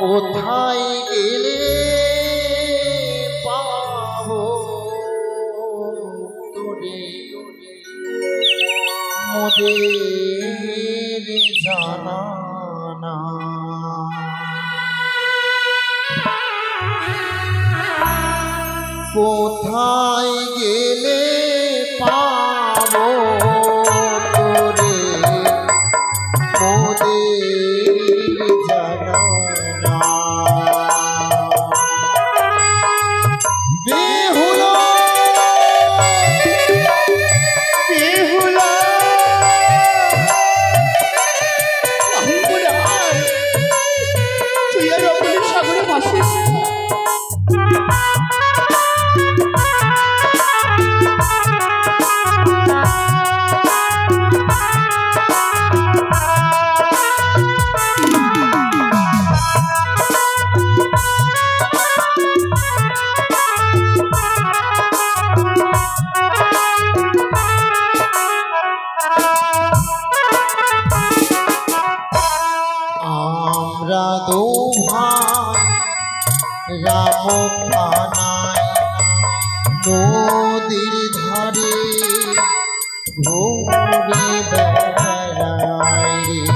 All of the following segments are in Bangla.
কোথায় গেলে পাবো তোরে মোদের জানা না। কোথায় গেলে পাবো তোরে মোদের জানা না। বেহুলা বেহুলা তুই আর অপরের সাগরে ভাসিস। আমরা দু ভাই রাম কানাই নদীর ধারে ঘুরে বেড়াই রে।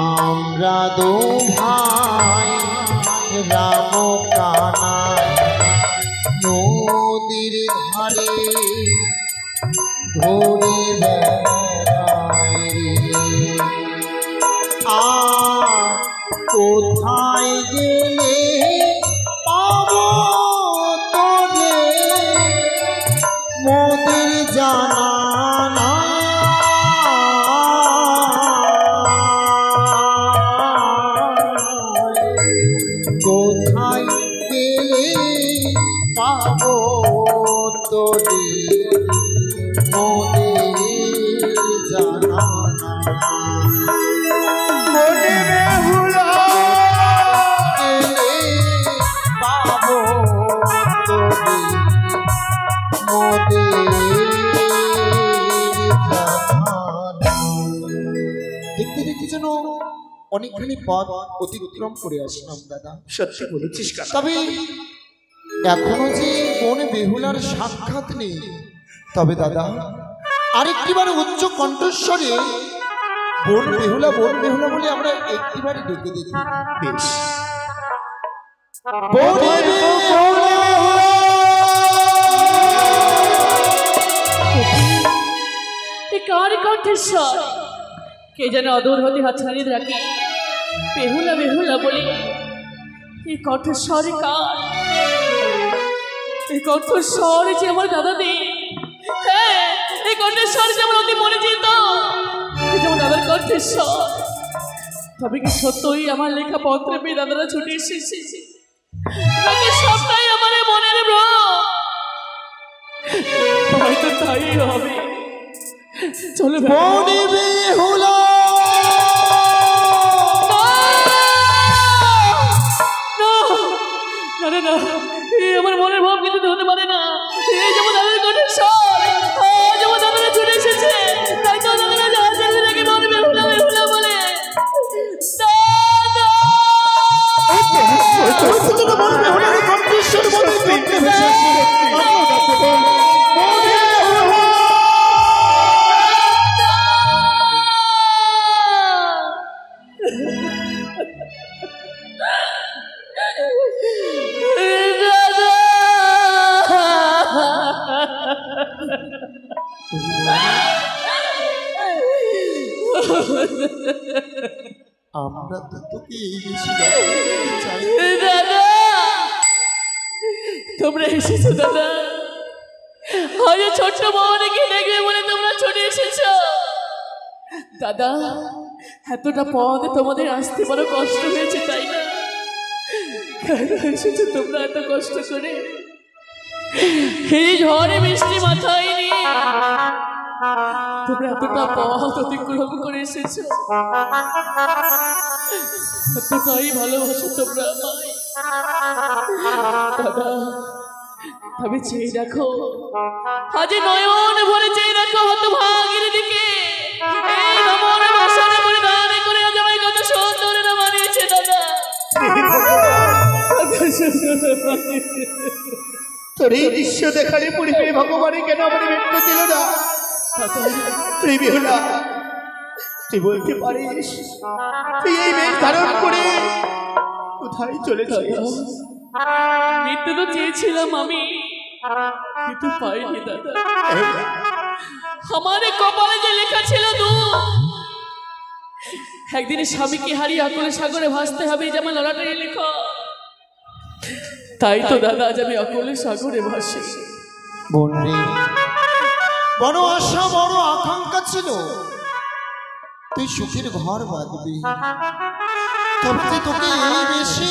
আমরা দু ভাই রাম কানাই নদীর ধারে ঘুরে বেড়াই রে। আর কোথায় গেলে পাবো তোরে মোদের জানা না। কোথায় গেলে পাবো তোরে মোদের জানা না। মনে বেহুলা গেলে পাবো তোরে মোদের জানা না। দেখতে দেখতে যেন অনেকখানি পথ অতিক্রম করে আসলাম দাদা। সত্যি বলেছিস। তবে এখনো যে বোন বেহুলার সাক্ষাৎ নেই। তবে দাদা আরেকটিবার উচ্চ কণ্ঠস্বরে বোন বেহুলা বলে আমরা একটিবার ডেকে দেখি। বেশ। কার কণ্ঠস্বর কে যেন অদূর হতে হাত ছাড়িয়ে রাখে। বেহুলা বেহুলা বলে এই কণ্ঠস্বর কার? এই কণ্ঠস্বর যে আমার দাদা নেই। হ্যাঁ, এই কণ্ঠস্বর যে আমার অতি পরিচিত, যেমন দাদার কণ্ঠস্বর। তবে কি সত্যই আমার লেখা পত্রে পেয়ে দাদারা ছুটে এসেছে? নাকি সবটাই আমার মনের ভ্রম? হয়তো তাই হবে। চলো বেহুলা না, আমার মনের ভাব কিন্তু হতে পারে না। এই যেমন দাদার কণ্ঠস্বর, যেমন দাদারা ছুটে এসেছে, তাই তো দাদারা জাহাজ চালিয়ে নাকি মনে বেহুলা বেহুলা বলে। আমরা তো তোকে এই বেশি দাদা, তোমরা এসেছো দাদা। হয়তো ছোট্ট বউকে দেখবে বলে তোমরা ছুটে এসেছো। দাদা, এতটা পথ তোমাদের আসতে বড় কষ্ট হয়েছে তাই না? এসেছো তোমরা এত কষ্ট করে, এই ঝড়ে বৃষ্টি মাথায় নিয়ে তোমরা এতটা পথ অতিক্রম করে এসেছো, এতটাই ভালোবাসো তোমরা আমায়। দাদা তবে চেয়ে দেখো, আজ নয়ন ভরে চেয়ে দেখো হতভাগীর দিকে। এই নমন বসনে পরিধান করে আজ আমায় কত সুন্দর না মানিয়েছে দাদা। তোর এই দৃশ্য দেখালে পরিবে ভগবানে কেন আমার মৃত্যু দিল না? বেহুলা, তুই বলতে পারিস তুই এই বেশ ধারণ করে কোথায় চলেছিস? মৃত্যু তো চেয়েছিলাম আমি, কিন্তু পাইনি দাদা। আমার কপালে যে লেখা ছিল একদিন স্বামীকে হারিয়ে আকুলে সাগরে ভাসতে হবে, যে আমার লড়াটাই লেখা। তাই তো দাদা আজ আমি আকুলে সাগরে ভাসি। বোন রে, বড় আশা বড় আকাঙ্ক্ষা ছিল তুই সুখের ঘর বাঁধবি, তবে যে তোকে এই বেশি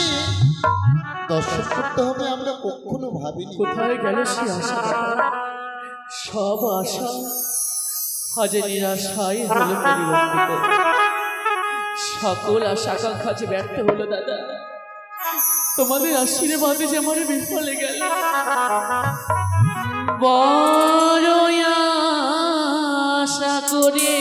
দর্শন করতে হবে আমরা কখনো ভাবিনি। কোথায় গেল সে আশা দাদা? সব আশা আজ নিরাশায় হলো পরিবর্তিত। সকল আশা আকাঙ্ক্ষা যে ব্যর্থ হলো দাদা। তোমাদের আশীর্বাদে যে আমার বিফলে গেল। বড় আশা করে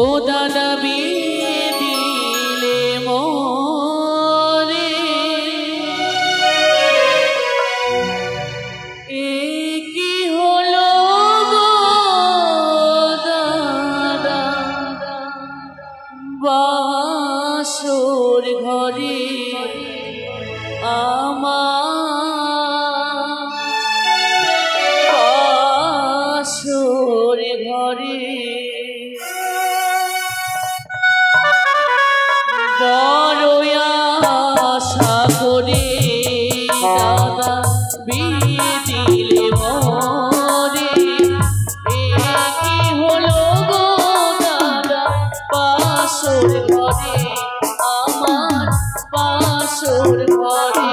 ও দাদা বিয়ে দিলে মোরে, এ কি হলো গো দাদা? বাসর ঘরে আমার, বাসর ঘরে বড় আশা করে দাদা বিয়ে দিলে মোরে, এ কি হলো গো দাদা? বাসর ঘরে আমার, বাসর ঘরে।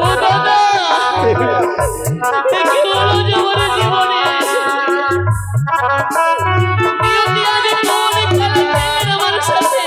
ও দাদা, এ কি হলো যে আমার জীবনে? নিয়তি আজ কোন খেলা খেলেন আমার সাথে?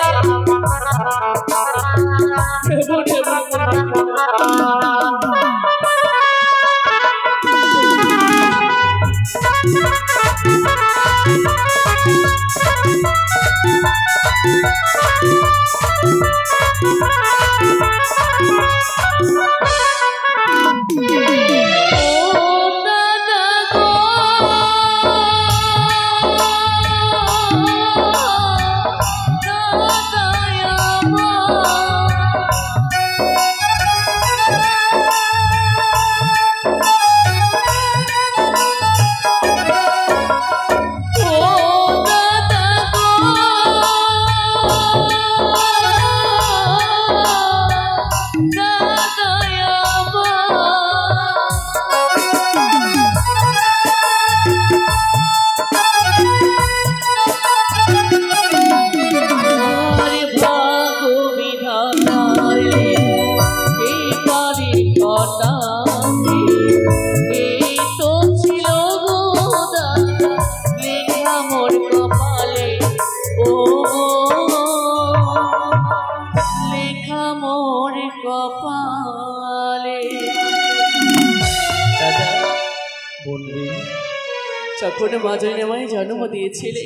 যখন মাঝারি নামায় জন্ম দিয়েছিলে,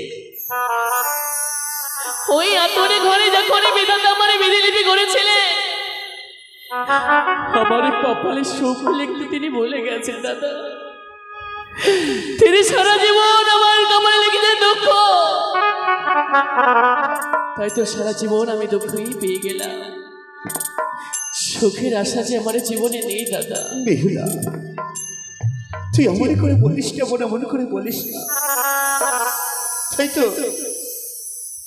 ওই আতরে ঘরে যখন বিধাতা আমার বিধিলিপি করেছিলে, আমার কপালে সুখ লিখতে তিনি বলে গেছেন দাদা। তিনি সারা জীবন আমার কপালে লিখেছেন দুঃখ। তাই তো সারা জীবন আমি দুঃখই পেয়ে গেলাম। সুখের আশা যে আমার জীবনে নেই দাদা। বেহুলা, তুই এমন করে বলিস না, এমন করে বলিস না। তাই তো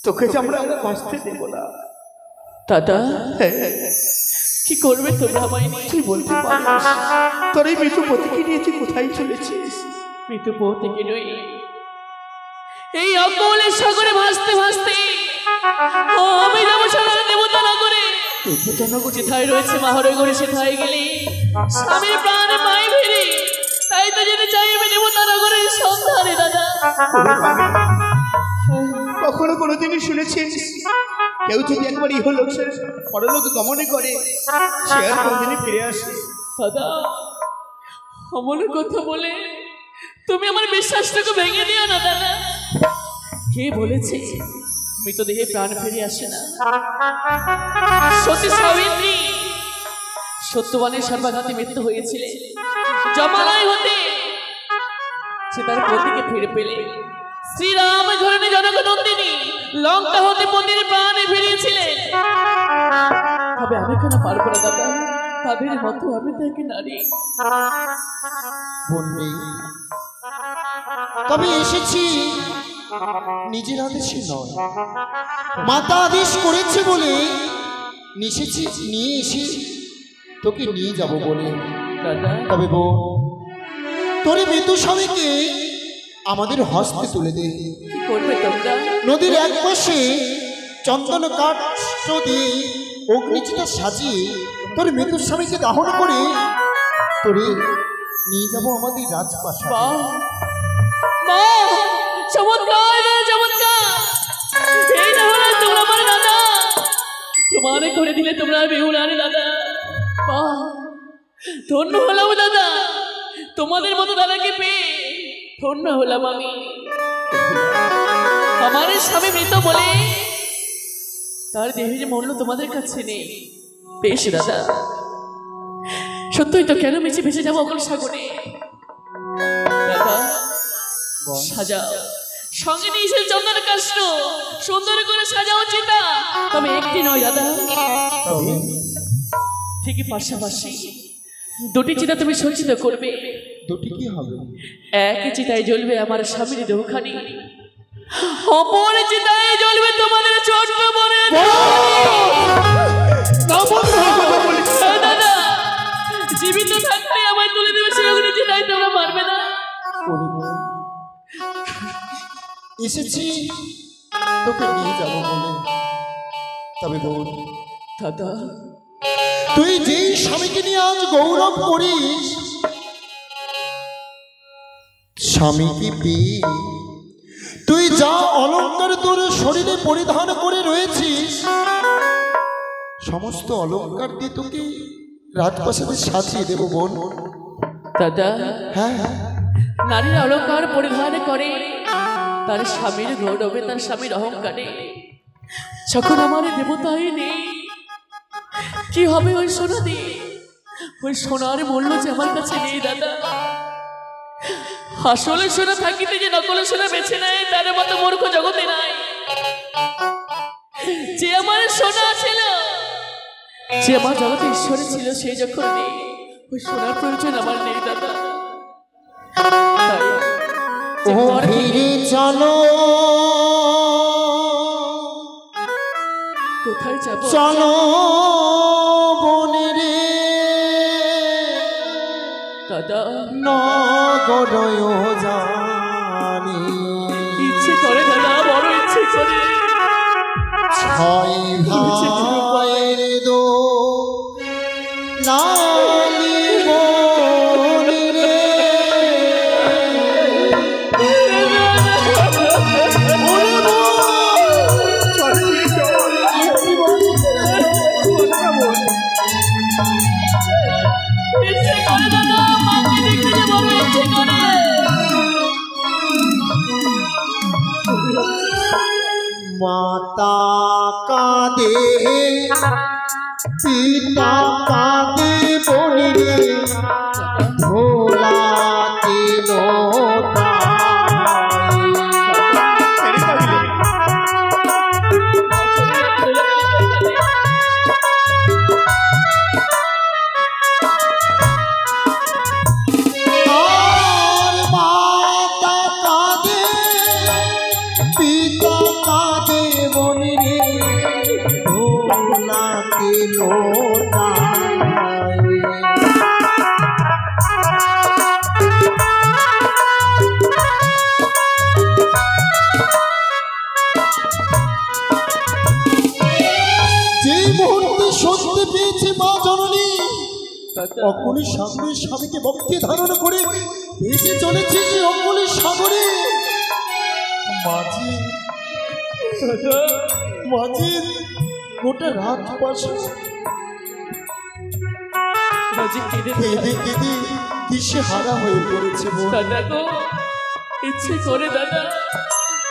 তোকে যে আমরা বাঁচতে দেবো না দাদা। কি করবে তোমরা আমায় নিয়ে? তুই বলতে পারিস তোর এই মৃত্যু পথিকে নিয়ে তুই কোথায় চলেছিস? মৃত্যু পথিকে নই, এই অকলের সাগরে ভাসতে ভাসতে আমি যাবো সারা দেবতা নগরে। যেথায় রয়েছে মাহরে গড়ে সেথায় গেলে স্বামীর প্রাণ পাই ফিরি, তাই তো যেতে চাই আমি দেবতা নগরের সন্ধানে দাদা। কখনো কোনোদিনই শুনেছিস কেউ যদি একবার ইহলোক ছেড়ে পরলোক গমনে করে সে আর কোনোদিনই ফিরে আসে? দাদা অমন কথা বলে তুমি আমার বিশ্বাসটাকে ভেঙে দিও না দাদা। কে বলেছে মৃতদেহে প্রাণ ফিরে আসে না? সতী সাবিত্রী সত্যবানের সর্বাঘাতে মৃত্যু হয়েছিল জমালয় হতে, সে তার পতিকে ফিরে পেলে। শ্রীরাম ঘরণে জনকনন্দিনী লঙ্কা হতে পতির প্রাণে ফিরিয়েছিলেন। তবে আমি কেন পারবো না দাদা? তাদের মতো আমি তাকে নারী। বন্দি, তবে এসেছি নিজের আদেশে নয়, মাতা আদেশ করেছে বলে নিয়ে এসে তোকে নিয়ে যাব বলে। দাদা তবে বোন, তোর মৃত্যু স্বামীকে আমাদের হস্তে তুলে দে। কি করবে তোমরা? নদীর এক পাশে চন্দন কাঠ দিয়ে অগ্নিচিতা সাজিয়ে তোর মৃত্যু স্বামীকে দাহন করে তোরে নিয়ে যাব আমাদের রাজপ্রাসাদে। বাহ বাহ, চমৎকার দাদা, চমৎকার। এই না হলো তোমরা আমার দাদা, প্রমাণ করে দিলে তোমরা বেহুলার দাদা। বাহ, ধন্য হলাম দাদা, তোমাদের মতো দাদাকে পেয়ে ধন্য হলাম আমি। আমার স্বামী মৃত বলে তার দেহের মূল্য তোমাদের কাছে নেই। বেশ দাদা, সত্যই তো, কেন বেঁচে ভেসে যাবো অকল সাগরে? দাদা সাজাও, সঙ্গে নিয়ে এসে চন্দন কাষ্ঠ সুন্দর করে সাজাও চিতা। তবে একটি নয় দাদা, ঠিকই পাশাপাশি দুটি চিতা তুমি সজ্জিত করবে। দুটি কি হবে? এক চিতায় জ্বলবে আমার স্বামীর দেহখানি, অপর চিতায় জ্বলবে তোমাদের ছোট্ট বোনের দাদা। জীবিত থাকতে আমায় তুলে দেবে সেই অগ্নি চিতায়, তোমরা পারবে না। এসেছি তোকে নিয়ে যাব বলে। তবে বোন দাদা, তুই যেই স্বামীকে নিয়ে আজ গৌরব করিস, স্বামীকে পেয়ে তুই যা অলঙ্কার তোর শরীরে পরিধান করে রয়েছিস, সমস্ত অলঙ্কার দিয়ে তোকে রাজপ্রাসাদে সাজিয়ে দেব বোন। দাদা হ্যাঁ, নারীর অলঙ্কার পরিধান করে তার স্বামীর গৌরবে, তার স্বামীর অহংকারে। যখন আমার দেবতাই নেই, কি হবে ওই সোনা দিয়ে? ওই সোনার মূল্য যে আমার কাছে নেই দাদা। আসলে সোনা থাকিতে যে নকলে সোনা বেছে নেয়, তার মতো মূর্খ জগতে নাই। যে আমার সোনা ছিল, যে আমার জগতে ঈশ্বরে ছিল, সে যখন নেই, ওই সোনার প্রয়োজন আমার নেই দাদা। ও ফিরে চলো, কোথায় যাবো? চলো বনে রে দাদা, নগরয় জানি। ইচ্ছে করে দাদা, বড় ইচ্ছে করে। ছয় ভাইয়ের দো লালি বনে রে, ইচ্ছে করে দাদা, মাকে দেখতে যে বড় ইচ্ছে করে। মাতা কাঁদে পিতা কাঁদে বনে রে, ভোলা দিল আর মাতা কাঁদে পিতা কাঁদে বনে রে, ভোলা দিল অকুলি সাগরের স্বামীকে বক্ষে ধারণ করে ভেসে চলেছে সে অকুলি সাগরে। মাঝি মাঝি গোটা রাত পাশে কেঁদে কেঁদে দিশে হারা হয়ে পড়েছে। দাদা গো, ইচ্ছে করে দাদা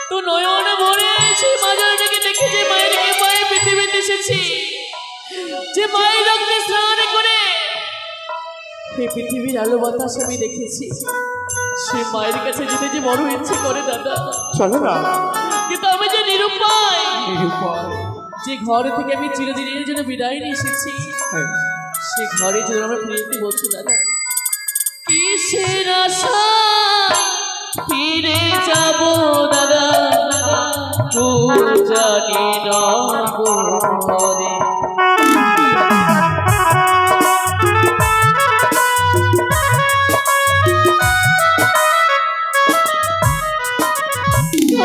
তো নয়নে ভরে সেই মাজারটাকে দেখে যে মায়ের কৃপায় পৃথিবীতে এসেছি, যে মায়ের রক্তে স্নান করে এই পৃথিবীর আলো বাতাস আমি দেখেছি, সে মায়ের কাছে যেতে যে বড় ইচ্ছে করে দাদা। চলো না। কিন্তু আমি যে নিরুপায়, যে ঘর থেকে আমি চিরদিনের জন্য বিদায় নিয়ে এসেছি, সে ঘরে যেন আমরা ফিরে বলছি দাদা, কিসের আশা ফিরে যাব দাদা, জানি না ঘরে।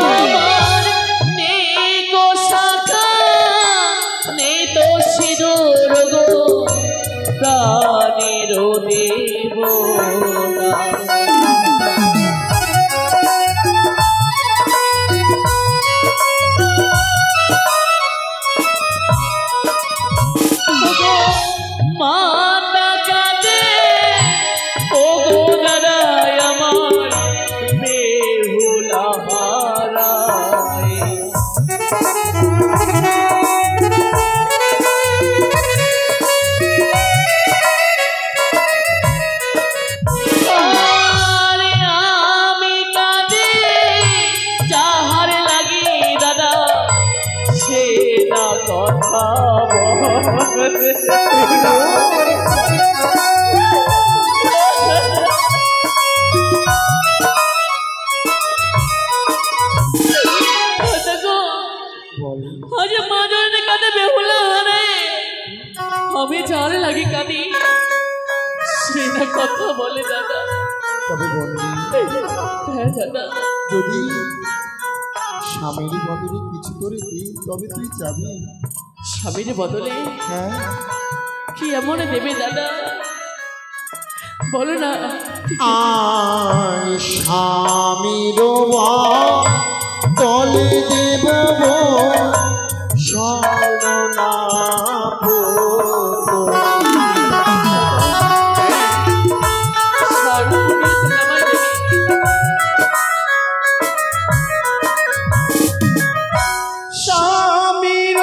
আমার নেই গো শাখা, নেই তো সিঁদুর গো, প্রাণের দেব মাতা কাঁদে ও গো দাদা আমার বেহুলা হারায়। আরে আমি কাঁদি যাহার লাগি দাদা, সে না কথা বলে। আজ মাঝে কাঁদে বেহুলা হারে, আমি যার লাগি কাঁদি সে না কথা বলে দাদা। তবে বন্ধু, হ্যাঁ দাদা, যদি স্বামীর বদলে কিছু করে দিই তবে তুই যাবি? স্বামীর বদলে হ্যাঁ। কি এমন দেবে দাদা, বলো না। আর স্বামীর বদলে দেব স্বর্ণনা স্বামীর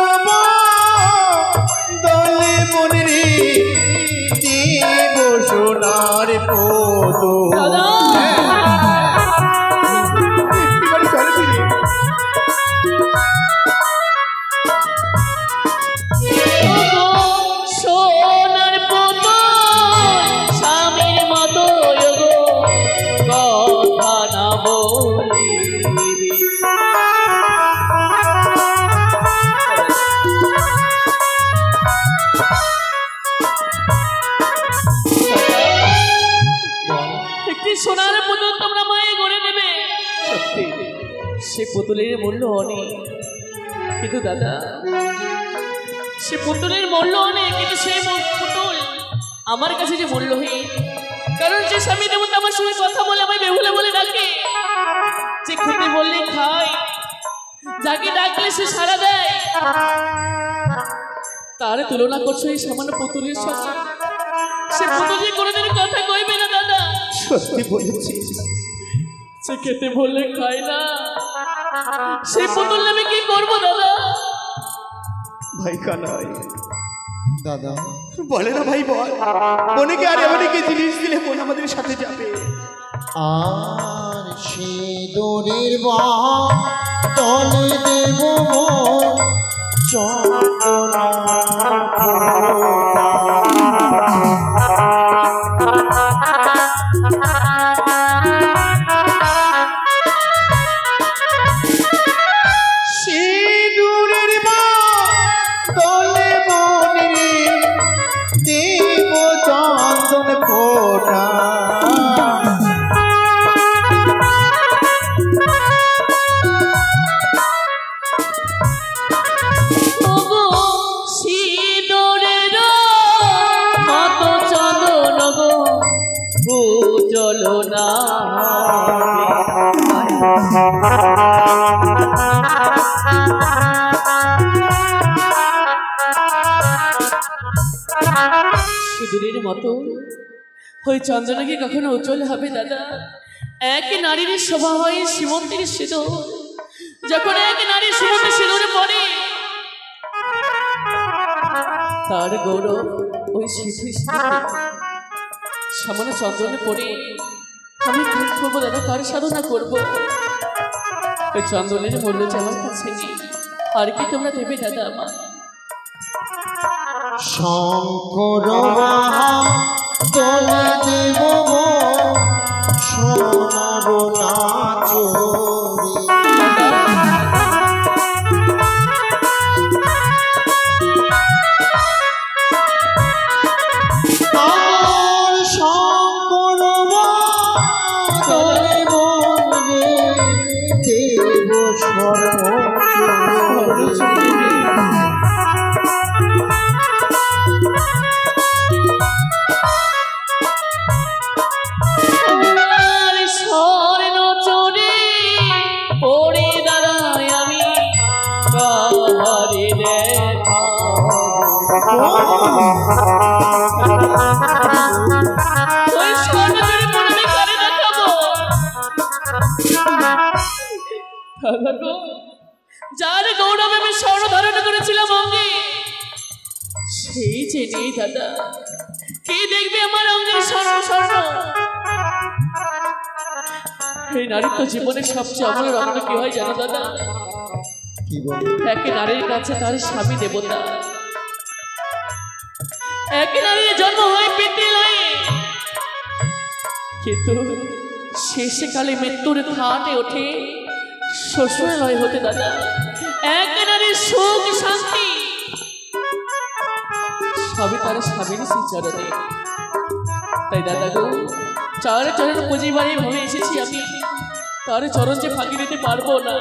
দলে মনে রে দেব সোনার পদ। দাদা সোনার পুতুল স্বামীর মতো গো, কথা না বলিবি। একটি সোনার পুতুল তোমরা মায়ে গড়ে নেবে, সত্যি সে পুতুলের মূল্য অনেক, কিন্তু দাদা সে পুতুলের মূল্য অনেক, কিন্তু সেই পুতুল আমার কাছে যে মূল্যহীন। কারণ যে স্বামী দেবতা আমার সঙ্গে কথা বলে আমায় বেহুলা বলে ডাকে, যে খেতে বললে খায়, যাকে ডাকলে সে সাড়া দেয়, তার তুলনা করছো এই সামান্য পুতুলের সাথে। সে পুতুল যে কোনোদিন কথা কইবে না দাদা। সত্যি বলেছিস। সে খেতে বললে খায় না, সেই পুতুল নামে কি করবো দাদা? ভাই কানাই দাদা বলে না ভাই, বল বোনকে আর এমন কি জিনিস দিলে বোন আমাদের সাথে যাবে? আর সিঁদুরের বদলে দেব চন্দনা সিঁদুরের বদলে মনে দেব চন্দন ফোঁটা। ওগো সিঁদুরের মতো চন্দন তুলনা সিঁদুরের মতো ওই চন্দ্রনা কি কখনো উজ্জ্বল হবে দাদা? এক নারীর স্বভাব হয় সীমন্তের সিঁদুর। যখন এক নারী সীমন্তের সিঁদুরে পড়ে তার গৌরব ওই স্মৃতি সামান্য চন্দ্রনে পড়ে আমি কি করবো দাদা? কার সাধনা করবো? ওই চন্দ্রনের মূল্য যে আমার কাছে নেই। আর কি তোমরা দেবে দাদা আমার? শঙ্কর তোলে দেব সোনার নাচরি। আমার শঙ্কর তোলে বলবে দেব সর্বচরি। যার গৌরবে আমি স্বর্ণ ধারণ করেছিলাম অঙ্গে, সেই যে নেই দাদা। কে দেখবে আমার অঙ্গের স্বর্ণ? এই নারী তো জীবনের সবচেয়ে অমূল্য রত্ন কি হয় জানো দাদা? এক নারীর কাছে তার স্বামী দেবতা। এক নারীর জন্ম হয় পিতৃলয়ে, কিন্তু শেষকালে মৃত্যুর ঘাটে ওঠে শ্বশুরালয় হতে দাদা। এক নারীর সুখ শান্তি সবই তার স্বামীর চরণে। তাই দাদা গো, চার চরণ পুঁজিবারে ভাবে এসেছি আমি, তার চরণ যে ফাঁকি দিতে পারবো না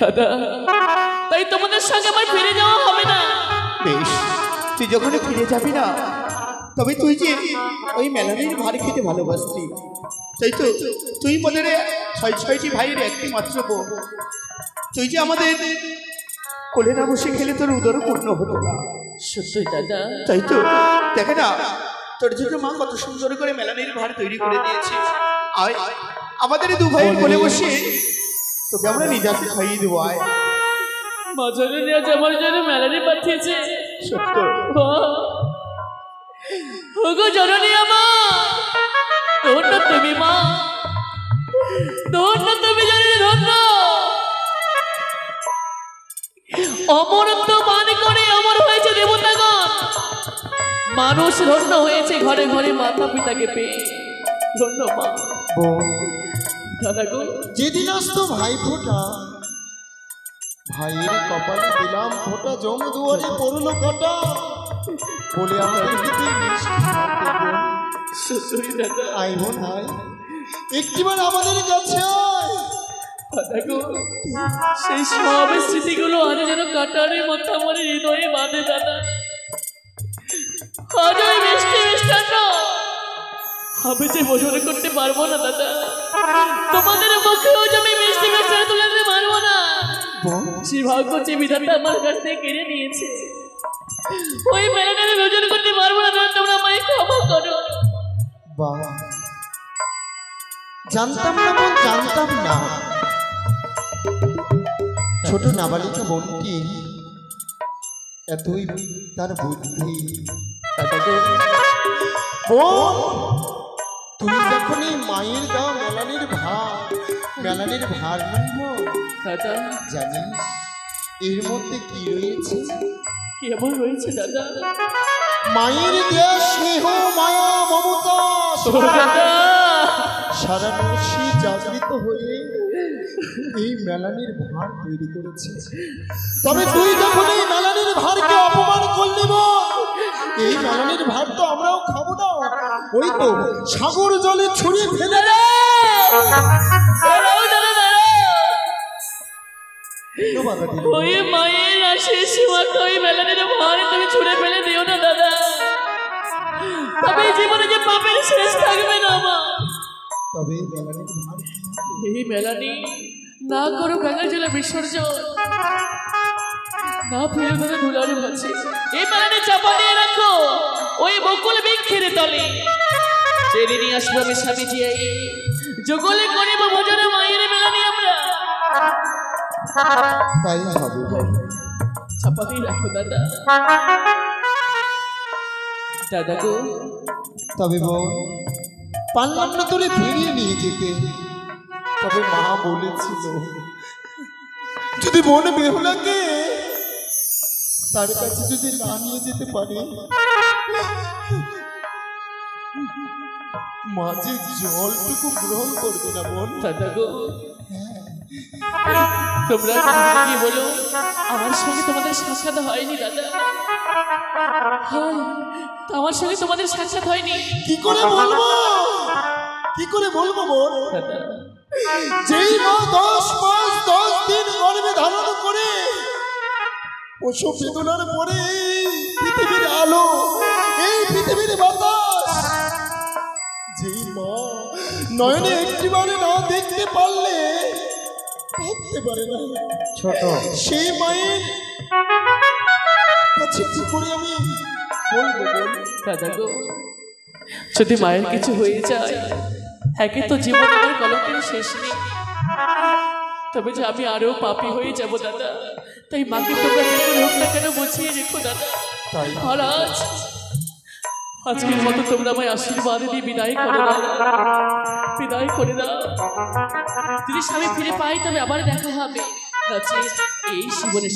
দাদা। তাই তোমাদের সঙ্গে আমার ফিরে যাওয়া হবে না। বেশ, তুই যখন ফিরে যাবি না, তবে তুই যে ওই মেলানির ভার খেতে ভালোবাসতি, তাই তো তুই মনে রে ছয়টি ভাইয়ের একটি মাত্র বোন। তুই যে আমাদের কোলে না বসে খেলে তোর উদর পূর্ণ হতো না। সত্যই দাদা। তাই তো দেখে না, তোর জন্য মা কত সুন্দর করে মেলানির ভার তৈরি করে দিয়েছে। আয় আমাদের দু ভাইয়ের কোলে বসে তোকে আমরা নিজাতে খাইয়ে দেবো। আয়, মজারে নিয়ে আমার জন্য মেলানি পাঠিয়েছে। সত্য ওগো জননী আমার, ধন্য তুমি মা, ধন্য তুমি জানি, ধন্য। অমরত্ব মান করে অমর হয়েছে দেবতাগণ, মানুষ ধন্য হয়েছে ঘরে ঘরে মাতা পিতাকে পেয়ে। ধন্য মা। দাদা গো, যেদিন আসতো ভাই ফোটা, ভাইয়ের কপালে দিলাম ফোটা, জম দুয়ারে পড়লো কাটা, বলে আমাদের দিকে আই বোন আয়, একটিবার আমাদের কাছে আয়। দাদা গো, সেই সব স্মৃতিগুলো আজ যেন কাটারের মতো আমার হৃদয়ে বাঁধে দাদা। আজ ওই মিষ্টি মিষ্টান্ন আমি যে বোঝন করতে পারবো না দাদা। তোমাদের মুখেও যে আমি মিষ্টি মিষ্টান্ন তুলে দিতে পারবো না। সে ভাগ্য যে বিধাতা আমার কাছ থেকে কেড়ে নিয়েছে, ওই মেলাটাকে ভোজন করতে পারবো না। তোমরা আমায় ক্ষমা করো। বাহ, জানতাম না বোন, জানতাম না ছোট নাবালিকা বোনটি এতই তার বুদ্ধি। বোন, তুই যখন এই মায়ের দেওয়া মেলানির ভার নেব, দাদা জানিস এর মধ্যে কি রয়েছে? কি এমন রয়েছে দাদা? মায়ের দেয়া স্নেহ, মায়া, মমতা সারা নসি জাগৃত হয়ে এই মেলানির ভার তৈরি করেছে। তবে তুই যখন এই মেলানির ভারকে অপমান করলি বল, এই মেলানির ভার তো আমরাও খাবো না, ওই তো সাগর জলে ছুঁড়ে ফেলে রে। ওই মায়ের আশীষ সীমাকে ওই মেলানির ভার তুমি ছুঁড়ে ফেলে দিও না দাদা। তবে জীবনে যে পাপের শেষ থাকে তবে মেলানির ভার কি হবে? এই মেলানি না করো গঙ্গা জলে বিসর্জন, না ফেলে ধরে ধুলার মাঝে এই মেলানি চাপা দিয়ে রাখো ওই বকুল বৃক্ষের তলে। সেদিনই আসবো আমি স্বামী জিয়াই, যুগলে করিব ভোজনে মায়ের মেলানি আমরা। তাই হবে বোন। চাপা দিয়ে রাখো দাদা। দাদা গো, তবে বোন পারলাম না তোরে ফিরিয়ে নিয়ে যেতে, তবে মা বলেছিল যদি বোন বেহুলাকে তার কাছে যদি না নিয়ে যেতে পারে মাঝে জলটুকু গ্রহণ করবে না বোন। দাদা গো, তোমরা কি বলো, আমার সঙ্গে তোমাদের সাক্ষাৎ হয়নি দাদা। হ্যাঁ, আমার সঙ্গে তোমাদের সাক্ষাৎ হয়নি। কি করে বলবো, কি করে বলবো বোন? দাদা, যেই মা 10 মাস 10 দিন গর্ভে ধারণ করে প্রসব বেদনার পরে এই পৃথিবীর আলো, এই পৃথিবীর বাতাস, যেই মা নয়নে একটিবারে না দেখতে পারলে ভাবতে পারে না ছোট, সেই মায়ের কাছে কি করে আমি বলবো বল? দাদা গো, যদি মায়ের কিছু হয়ে যায়, একে তো জীবন আমার কলঙ্কের শেষ নেই, তবে যে আমি আরো পাপী হয়ে যাব দাদা। তাই মাকে তোমরা যে করে হোক না কেন বুঝিয়ে রেখো দাদা। তাই মহারাজ, আজকের মতো তোমরা আমায় আশীর্বাদ দিয়ে বিদায় করে দাও, বিদায় করে দাও। যদি স্বামী ফিরে পাই তবে আবার দেখা হবে, নচেৎ এই জীবনে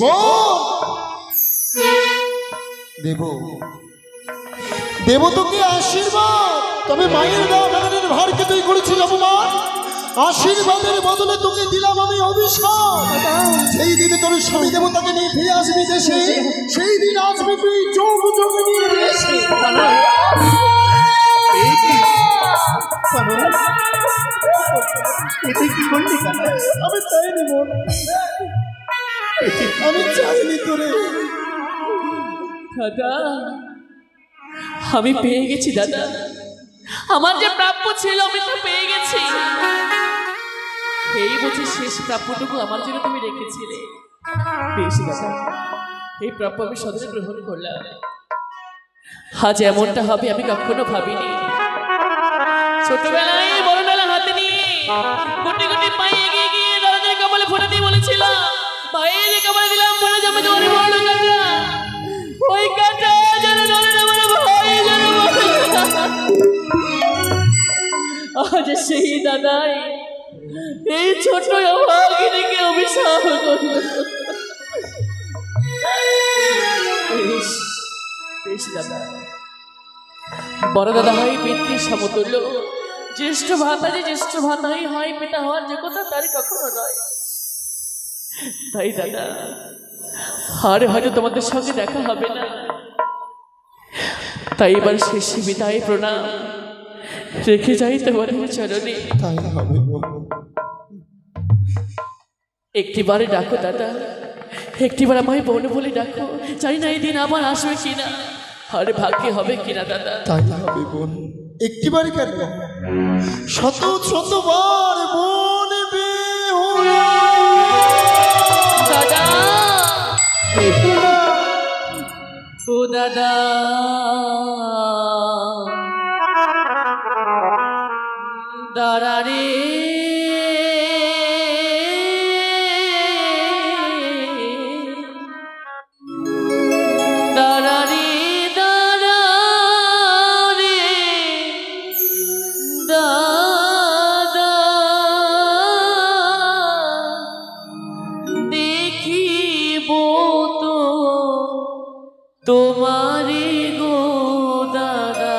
দেব দেব তোকে আশীর্বাদ, তবে মায়ের দেওয়া মেলানের ভারকে তুই করেছিস অপমান, আশীর্বাদের বদলে তোকে দিলাম আমি অভিশাপ। সেই দিনে তোর স্বামী দেবতাকে নিয়ে ফিরে আসবি দেশে, সেই দিন আসবি তুই যোগ যোগ নিয়ে এসে। এতে কি করলি কাকা? আমি চাইনি বোন, আমি চাইনি তোরে। দাদা, আমি পেয়ে গেছি দাদা, আমার যে প্রাপ্য ছিল আমি তো পেয়ে গেছি। এই বুঝি শেষ প্রাপ্যটুকু আমার জন্য তুমি রেখেছিলে। বেশ দাদা, এই প্রাপ্য আমি সদরে গ্রহণ করলাম। আজ এমনটা হবে আমি কখনো ভাবিনি। ছোটবেলায় বড়বেলা হাতে নিয়ে গুটি গুটি পায়ে এগিয়ে গিয়ে দাদাদের কপালে ফোঁটা দিয়ে বলেছিল, পায়ের কপালে দিলাম ফোঁটা জমে তোমার বড় কাটা, ওই কাটা যেন ধরে আমার ভয় যেন। আজ সেই দাদাই এই ছোট অভাগিনীকে অভিশাপ করল। বেশ বেশ দাদা, বড় দাদা হয় পিতৃ সমতুল্য, জ্যেষ্ঠ ভাতা যে জ্যেষ্ঠ ভাতাই হয়, পিতা হওয়ার যোগ্যতা তারই কখনো নয়। তাই দাদা, আর হয়তো তোমাদের সঙ্গে দেখা হবে না, তাই এবার শেষ বিদায় প্রণাম রেখে যাই তোমাদের চরণে। তাই হবে বোন। একটিবারে ডাকো দাদা, একটিবার আমায় বোন বলে ডাকো। জানি না এই দিন আবার আসবে কিনা, আর ভাগ্যে হবে কিনা দাদা। তাই হবে বোন, একটিবার কেন শত শতবার বোন বেহুলা। দাদা, ও দাদা, দাঁড়া রে দাঁড়া রে দাঁড়া রে দাদা, দেখিব তো তোমারে গো দাদা,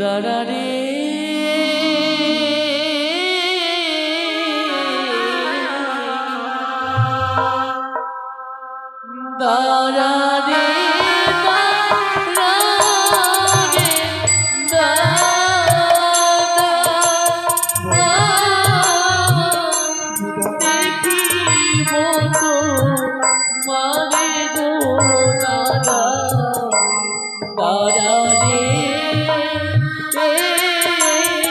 দাঁড়া রে দাঁড়া রে দাঁড়া রে দাদা, দেখিব তো মারে গো দাদা, দাঁড়া